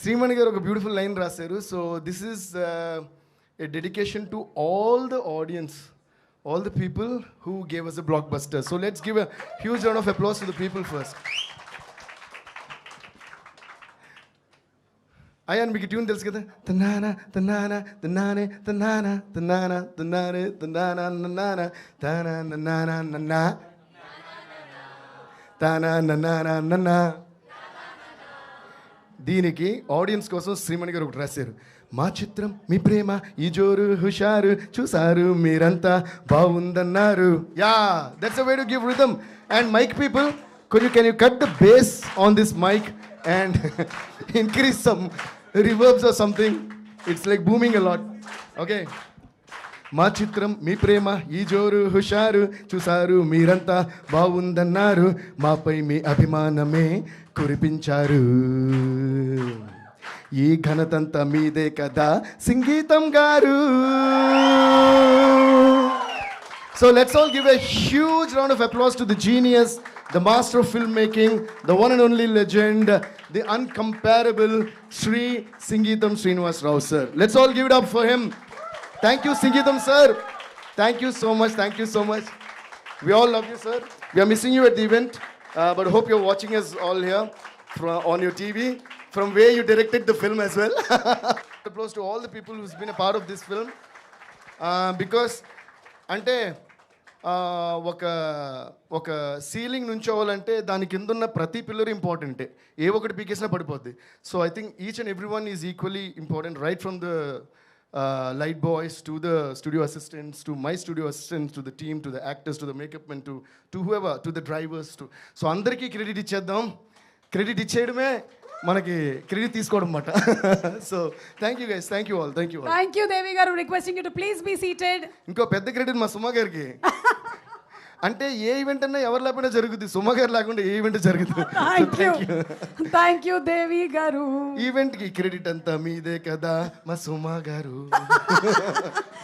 శ్రీమణి గారు ఒక beautiful line రాశారు. So this is a dedication to all the audience, all the people who gave us a blockbuster. So let's give a huge round of applause to the people first. Ayan, మీకు tune తెలుసు కదా, తనానా తనానా తనానే తనానా తనానా తనానే తనానా ననానా తనా ననానా నన్నా తనా ననానా నన్నా. దీనికి audience కోసం శ్రీమణి గారు ఒకటి రాశారు. మా చిత్రం మీ ప్రేమ ఈ జోరు హుషారు చూసారు మీరంతా బాగుందన్నారు. Yeah, that's a way to give rhythm. And mic people, can you cut the bass on this mic and increase some reverbs or something. It's like booming a lot. Okay, మా చిత్రం మీ ప్రేమ ఈ జోరు హుషారు చూసారు మీరంతా బాగుందన్నారు, మాపై మీ అభిమానమే కురిపించారు, ఈ ఘనతంతా మీదే కదా సంగీతం గారు. So let's all give a huge round of applause to the genius, the master of filmmaking, the one and only legend, the uncomparable Sri Sangeetam Srinivas Rao sir. Let's all give it up for him. Thank you Sangeetam sir. Thank you so much. Thank you so much. We all love you sir. We are missing you at the event, but hope you're watching us all here on your TV, from where you directed the film as well. Applause to all the people who's been a part of this film, because అంటే ఒక ceiling నుంచోవాలంటే దాని కింద ఉన్న ప్రతి pillar ఇంపార్టెంటే, ఏ ఒకటి పీకేసినా పడిపోద్ది. So I think each and every one is equally important, right from the light boys to the studio assistants, to my studio assistants, to the team, to the actors, to the makeup men, to whoever, to the drivers, to so అందరికీ credit ఇచ్చేద్దాం. Credit ఇచ్చేయడమే మనకి credit తీసుకోవడం అన్నమాట. So thank you guys, thank you all, thank you all. Thank you Devi గారు. Requesting you to please be seated. ఇంకో పెద్ద credit మా సుమ గారికి. అంటే ఏ ఈవెంట్ అన్నా ఎవరు లేకుండా జరుగుతుంది, సుమ గారు లేకుండా ఏ ఈవెంట్ జరుగుతుంది. థ్యాంక్ యూ దేవి గారు. ఈవెంట్కి క్రెడిట్ అంతా మీదే కదా మా సుమ గారు.